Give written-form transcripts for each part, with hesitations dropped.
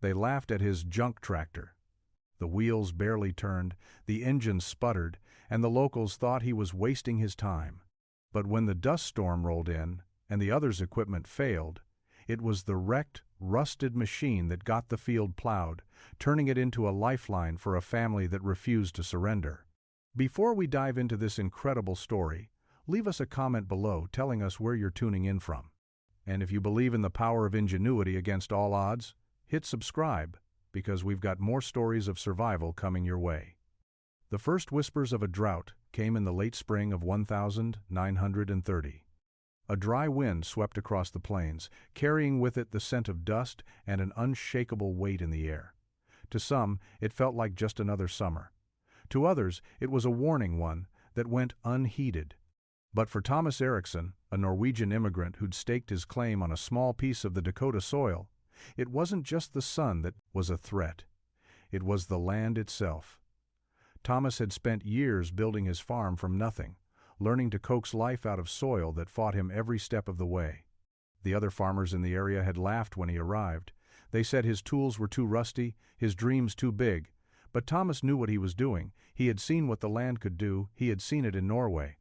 They laughed at his junk tractor. The wheels barely turned, the engine sputtered, and the locals thought he was wasting his time. But when the dust storm rolled in, and the others' equipment failed, it was the wrecked, rusted machine that got the field plowed, turning it into a lifeline for a family that refused to surrender. Before we dive into this incredible story, leave us a comment below telling us where you're tuning in from. And if you believe in the power of ingenuity against all odds, hit subscribe, because we've got more stories of survival coming your way. The first whispers of a drought came in the late spring of 1930. A dry wind swept across the plains, carrying with it the scent of dust and an unshakable weight in the air. To some, it felt like just another summer. To others, it was a warning one that went unheeded. But for Thomas Eriksson, a Norwegian immigrant who'd staked his claim on a small piece of the Dakota soil, it wasn't just the sun that was a threat. It was the land itself. Thomas had spent years building his farm from nothing, learning to coax life out of soil that fought him every step of the way. The other farmers in the area had laughed when he arrived. They said his tools were too rusty, his dreams too big. But Thomas knew what he was doing. He had seen what the land could do. He had seen it in Norway.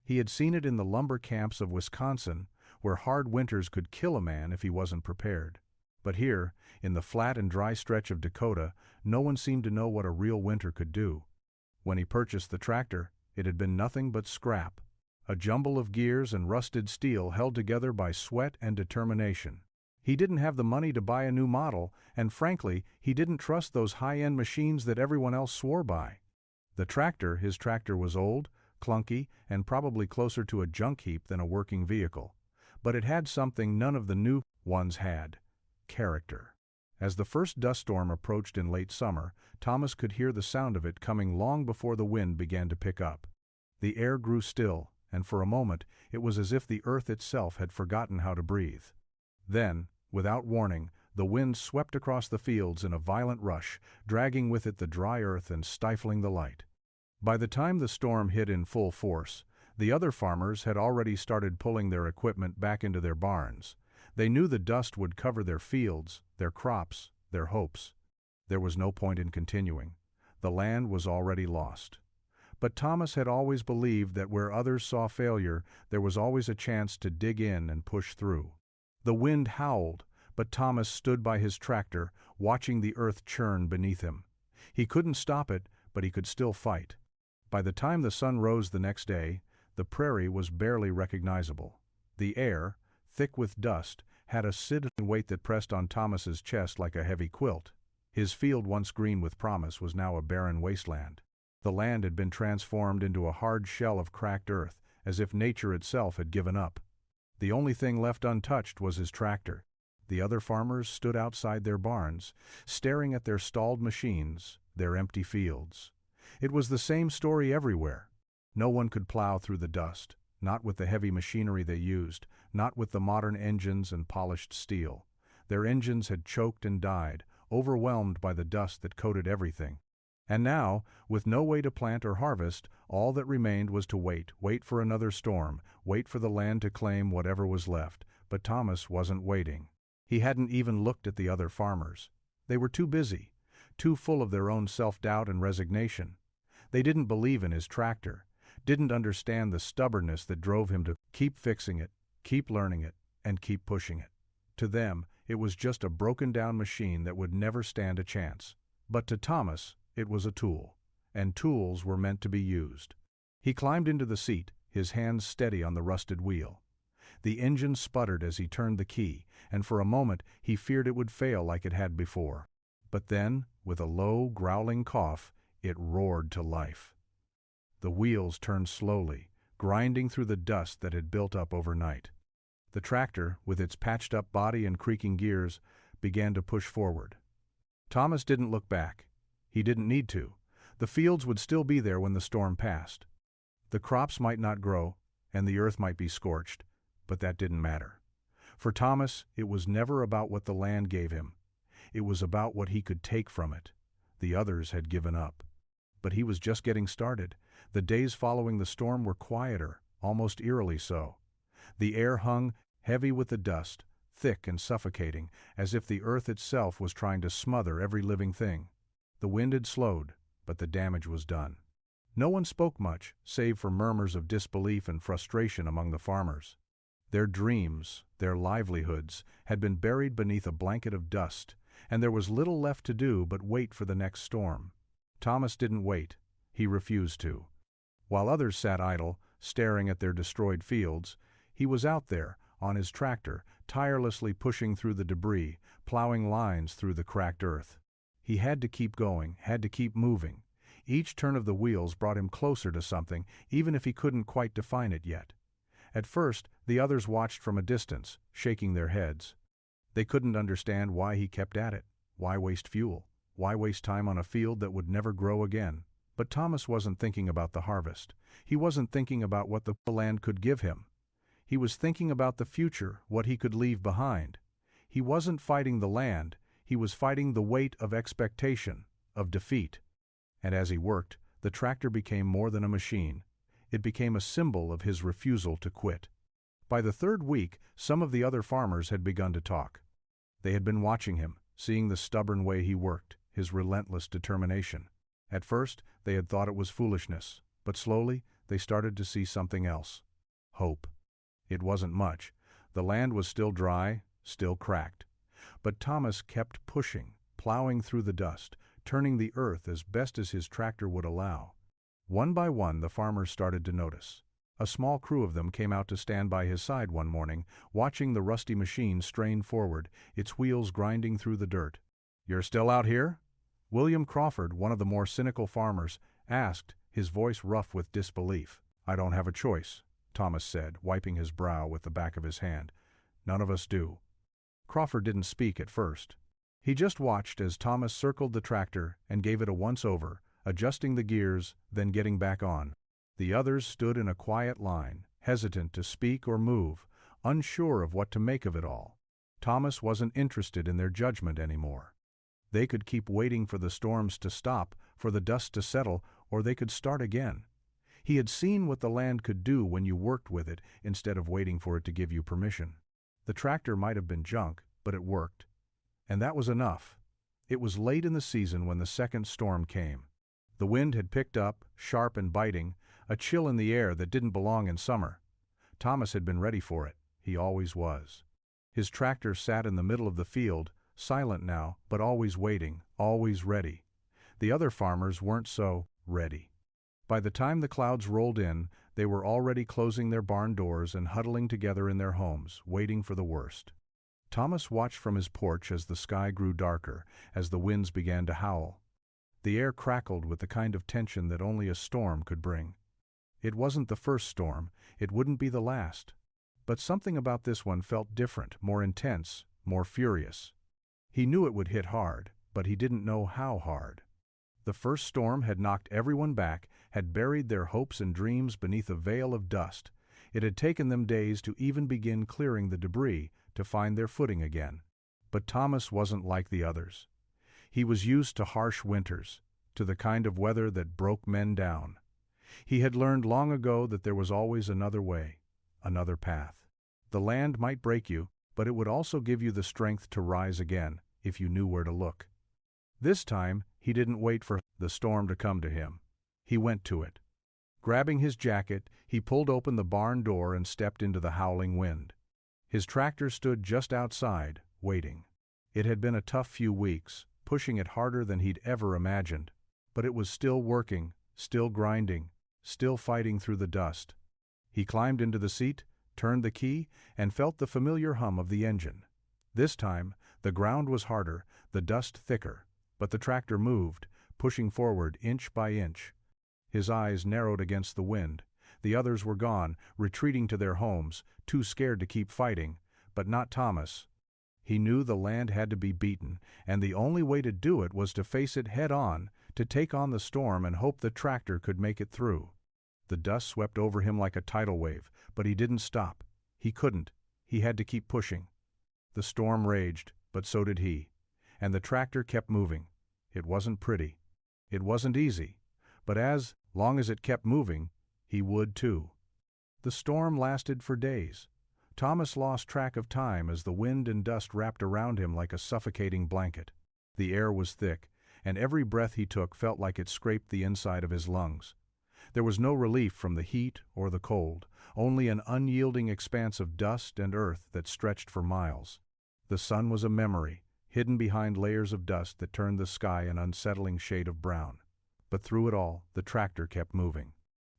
He had seen it in the lumber camps of Wisconsin, where hard winters could kill a man if he wasn't prepared. But here, in the flat and dry stretch of Dakota, no one seemed to know what a real winter could do. When he purchased the tractor, it had been nothing but scrap, a jumble of gears and rusted steel held together by sweat and determination. He didn't have the money to buy a new model, and frankly, he didn't trust those high-end machines that everyone else swore by. His tractor was old, clunky, and probably closer to a junk heap than a working vehicle. But it had something none of the new ones had: character. As the first dust storm approached in late summer, Thomas could hear the sound of it coming long before the wind began to pick up. The air grew still, and for a moment it was as if the earth itself had forgotten how to breathe. Then, without warning, the wind swept across the fields in a violent rush, dragging with it the dry earth and stifling the light. By the time the storm hit in full force, the other farmers had already started pulling their equipment back into their barns. They knew the dust would cover their fields, their crops, their hopes. There was no point in continuing. The land was already lost. But Thomas had always believed that where others saw failure, there was always a chance to dig in and push through. The wind howled, but Thomas stood by his tractor, watching the earth churn beneath him. He couldn't stop it, but he could still fight. By the time the sun rose the next day, the prairie was barely recognizable. The air, thick with dust, had a sudden weight that pressed on Thomas's chest like a heavy quilt. His field, once green with promise, was now a barren wasteland. The land had been transformed into a hard shell of cracked earth, as if nature itself had given up. The only thing left untouched was his tractor. The other farmers stood outside their barns, staring at their stalled machines, their empty fields. It was the same story everywhere. No one could plow through the dust, not with the heavy machinery they used, not with the modern engines and polished steel. Their engines had choked and died, overwhelmed by the dust that coated everything. And now, with no way to plant or harvest, all that remained was to wait for another storm, wait for the land to claim whatever was left. But Thomas wasn't waiting. He hadn't even looked at the other farmers. They were too busy, too full of their own self-doubt and resignation. They didn't believe in his tractor, didn't understand the stubbornness that drove him to keep fixing it, keep learning it, and keep pushing it. To them, it was just a broken-down machine that would never stand a chance. But to Thomas, it was a tool, and tools were meant to be used. He climbed into the seat, his hands steady on the rusted wheel. The engine sputtered as he turned the key, and for a moment he feared it would fail like it had before. But then, with a low, growling cough, it roared to life. The wheels turned slowly, grinding through the dust that had built up overnight. The tractor, with its patched-up body and creaking gears, began to push forward. Thomas didn't look back. He didn't need to. The fields would still be there when the storm passed. The crops might not grow, and the earth might be scorched, but that didn't matter. For Thomas, it was never about what the land gave him. It was about what he could take from it. The others had given up. But he was just getting started. The days following the storm were quieter, almost eerily so. The air hung heavy with the dust, thick and suffocating, as if the earth itself was trying to smother every living thing. The wind had slowed, but the damage was done. No one spoke much, save for murmurs of disbelief and frustration among the farmers. Their dreams, their livelihoods, had been buried beneath a blanket of dust, and there was little left to do but wait for the next storm. Thomas didn't wait. He refused to. While others sat idle, staring at their destroyed fields, he was out there, on his tractor, tirelessly pushing through the debris, plowing lines through the cracked earth. He had to keep going, had to keep moving. Each turn of the wheels brought him closer to something, even if he couldn't quite define it yet. At first, the others watched from a distance, shaking their heads. They couldn't understand why he kept at it. Why waste fuel? Why waste time on a field that would never grow again? But Thomas wasn't thinking about the harvest. He wasn't thinking about what the land could give him. He was thinking about the future, what he could leave behind. He wasn't fighting the land. He was fighting the weight of expectation, of defeat. And as he worked, the tractor became more than a machine. It became a symbol of his refusal to quit. By the third week, some of the other farmers had begun to talk. They had been watching him, seeing the stubborn way he worked, his relentless determination. At first, they had thought it was foolishness, but slowly, they started to see something else. Hope. It wasn't much. The land was still dry, still cracked. But Thomas kept pushing, plowing through the dust, turning the earth as best as his tractor would allow. One by one, the farmers started to notice. A small crew of them came out to stand by his side one morning, watching the rusty machine strain forward, its wheels grinding through the dirt. "You're still out here?" William Crawford, one of the more cynical farmers, asked, his voice rough with disbelief. "I don't have a choice," Thomas said, wiping his brow with the back of his hand. "None of us do." Crawford didn't speak at first. He just watched as Thomas circled the tractor and gave it a once-over, adjusting the gears, then getting back on. The others stood in a quiet line, hesitant to speak or move, unsure of what to make of it all. Thomas wasn't interested in their judgment anymore. They could keep waiting for the storms to stop, for the dust to settle, or they could start again. He had seen what the land could do when you worked with it instead of waiting for it to give you permission. The tractor might have been junk, but it worked. And that was enough. It was late in the season when the second storm came. The wind had picked up, sharp and biting, a chill in the air that didn't belong in summer. Thomas had been ready for it. He always was. His tractor sat in the middle of the field, silent now, but always waiting, always ready. The other farmers weren't so ready. By the time the clouds rolled in, they were already closing their barn doors and huddling together in their homes, waiting for the worst. Thomas watched from his porch as the sky grew darker, as the winds began to howl. The air crackled with the kind of tension that only a storm could bring. It wasn't the first storm, it wouldn't be the last. But something about this one felt different, more intense, more furious. He knew it would hit hard, but he didn't know how hard. The first storm had knocked everyone back, had buried their hopes and dreams beneath a veil of dust. It had taken them days to even begin clearing the debris, to find their footing again. But Thomas wasn't like the others. He was used to harsh winters, to the kind of weather that broke men down. He had learned long ago that there was always another way, another path. The land might break you, but it would also give you the strength to rise again, if you knew where to look. This time, he didn't wait for the storm to come to him. He went to it. Grabbing his jacket, he pulled open the barn door and stepped into the howling wind. His tractor stood just outside, waiting. It had been a tough few weeks, pushing it harder than he'd ever imagined. But it was still working, still grinding, still fighting through the dust. He climbed into the seat, turned the key, and felt the familiar hum of the engine. This time, the ground was harder, the dust thicker, but the tractor moved, pushing forward inch by inch. His eyes narrowed against the wind. The others were gone, retreating to their homes, too scared to keep fighting, but not Thomas. He knew the land had to be beaten, and the only way to do it was to face it head-on, to take on the storm and hope the tractor could make it through. The dust swept over him like a tidal wave, but he didn't stop. He couldn't. He had to keep pushing. The storm raged, but so did he. And the tractor kept moving. It wasn't pretty. It wasn't easy. But as long as it kept moving, he would too. The storm lasted for days. Thomas lost track of time as the wind and dust wrapped around him like a suffocating blanket. The air was thick, and every breath he took felt like it scraped the inside of his lungs. There was no relief from the heat or the cold, only an unyielding expanse of dust and earth that stretched for miles. The sun was a memory, hidden behind layers of dust that turned the sky an unsettling shade of brown. But through it all, the tractor kept moving.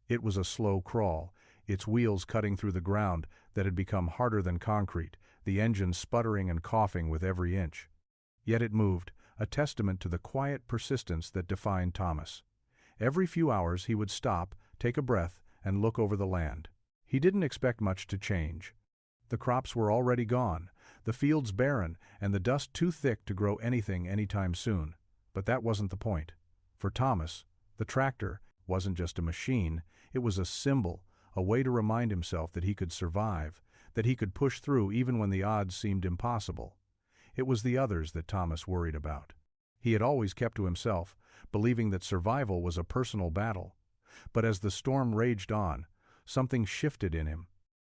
It was a slow crawl, its wheels cutting through the ground that had become harder than concrete, the engine sputtering and coughing with every inch. Yet it moved, a testament to the quiet persistence that defined Thomas. Every few hours he would stop, take a breath, and look over the land. He didn't expect much to change. The crops were already gone, the fields barren, and the dust too thick to grow anything anytime soon. But that wasn't the point. For Thomas, the tractor wasn't just a machine, it was a symbol, a way to remind himself that he could survive, that he could push through even when the odds seemed impossible. It was the others that Thomas worried about. He had always kept to himself, believing that survival was a personal battle. But as the storm raged on, something shifted in him.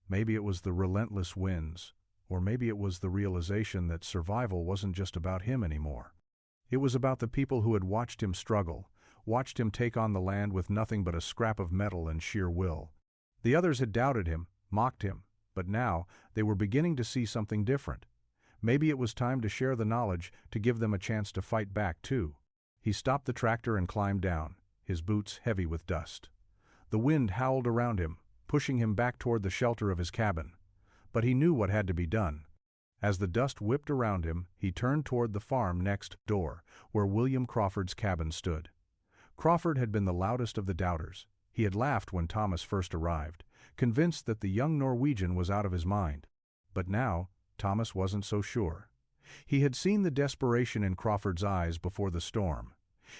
Maybe it was the relentless winds, or maybe it was the realization that survival wasn't just about him anymore. It was about the people who had watched him struggle, watched him take on the land with nothing but a scrap of metal and sheer will. The others had doubted him, mocked him, but now they were beginning to see something different. Maybe it was time to share the knowledge, to give them a chance to fight back too. He stopped the tractor and climbed down, his boots heavy with dust. The wind howled around him, pushing him back toward the shelter of his cabin. But he knew what had to be done. As the dust whipped around him, he turned toward the farm next door, where William Crawford's cabin stood. Crawford had been the loudest of the doubters. He had laughed when Thomas first arrived, convinced that the young Norwegian was out of his mind. But now, Thomas wasn't so sure. He had seen the desperation in Crawford's eyes before the storm.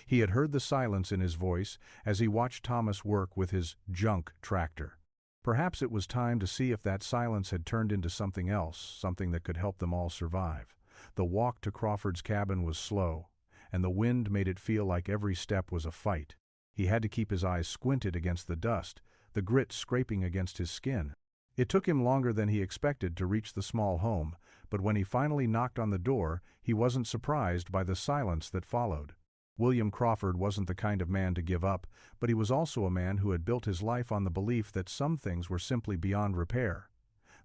He had heard the silence in his voice as he watched Thomas work with his junk tractor. Perhaps it was time to see if that silence had turned into something else, something that could help them all survive. The walk to Crawford's cabin was slow, and the wind made it feel like every step was a fight. He had to keep his eyes squinted against the dust, the grit scraping against his skin. It took him longer than he expected to reach the small home, but when he finally knocked on the door, he wasn't surprised by the silence that followed. William Crawford wasn't the kind of man to give up, but he was also a man who had built his life on the belief that some things were simply beyond repair.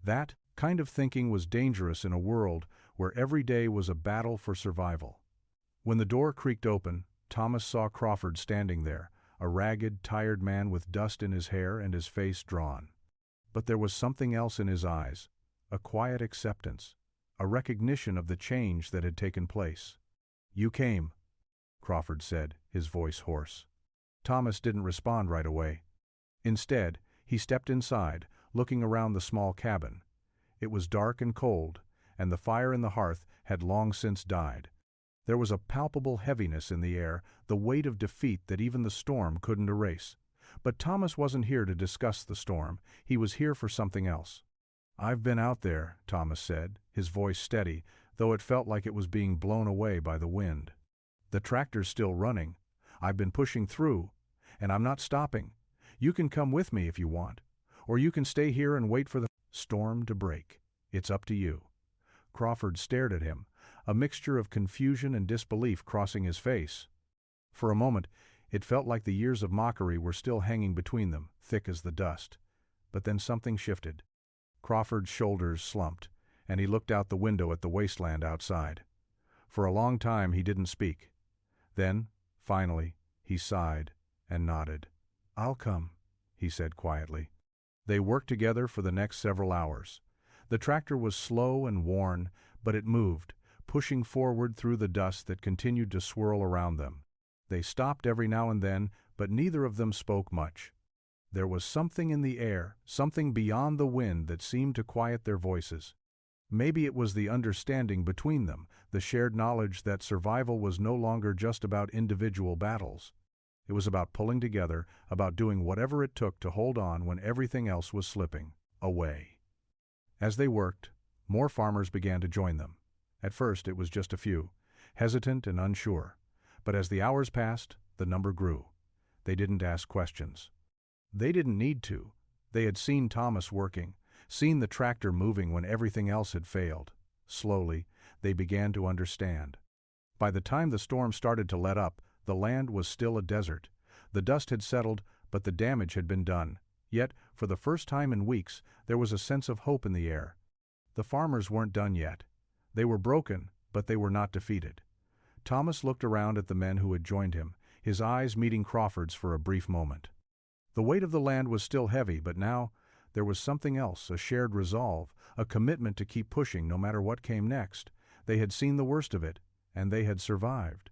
That kind of thinking was dangerous in a world where every day was a battle for survival. When the door creaked open, Thomas saw Crawford standing there, a ragged, tired man with dust in his hair and his face drawn. But there was something else in his eyes, a quiet acceptance, a recognition of the change that had taken place. "You came," Crawford said, his voice hoarse. Thomas didn't respond right away. Instead, he stepped inside, looking around the small cabin. It was dark and cold, and the fire in the hearth had long since died. There was a palpable heaviness in the air, the weight of defeat that even the storm couldn't erase. But Thomas wasn't here to discuss the storm. He was here for something else. "I've been out there," Thomas said, his voice steady, though it felt like it was being blown away by the wind. "The tractor's still running. I've been pushing through, and I'm not stopping. You can come with me if you want, or you can stay here and wait for the storm to break. It's up to you." Crawford stared at him, a mixture of confusion and disbelief crossing his face. For a moment, it felt like the years of mockery were still hanging between them, thick as the dust. But then something shifted. Crawford's shoulders slumped, and he looked out the window at the wasteland outside. For a long time he didn't speak. Then, finally, he sighed and nodded. "I'll come," he said quietly. They worked together for the next several hours. The tractor was slow and worn, but it moved, pushing forward through the dust that continued to swirl around them. They stopped every now and then, but neither of them spoke much. There was something in the air, something beyond the wind that seemed to quiet their voices. Maybe it was the understanding between them, the shared knowledge that survival was no longer just about individual battles. It was about pulling together, about doing whatever it took to hold on when everything else was slipping away. As they worked, more farmers began to join them. At first it was just a few, hesitant and unsure. But as the hours passed, the number grew. They didn't ask questions. They didn't need to. They had seen Thomas working. seen the tractor moving when everything else had failed. Slowly, they began to understand. By the time the storm started to let up, the land was still a desert. The dust had settled, but the damage had been done. Yet, for the first time in weeks, there was a sense of hope in the air. The farmers weren't done yet. They were broken, but they were not defeated. Thomas looked around at the men who had joined him, his eyes meeting Crawford's for a brief moment. The weight of the land was still heavy, but now there was something else, a shared resolve, a commitment to keep pushing no matter what came next. They had seen the worst of it, and they had survived.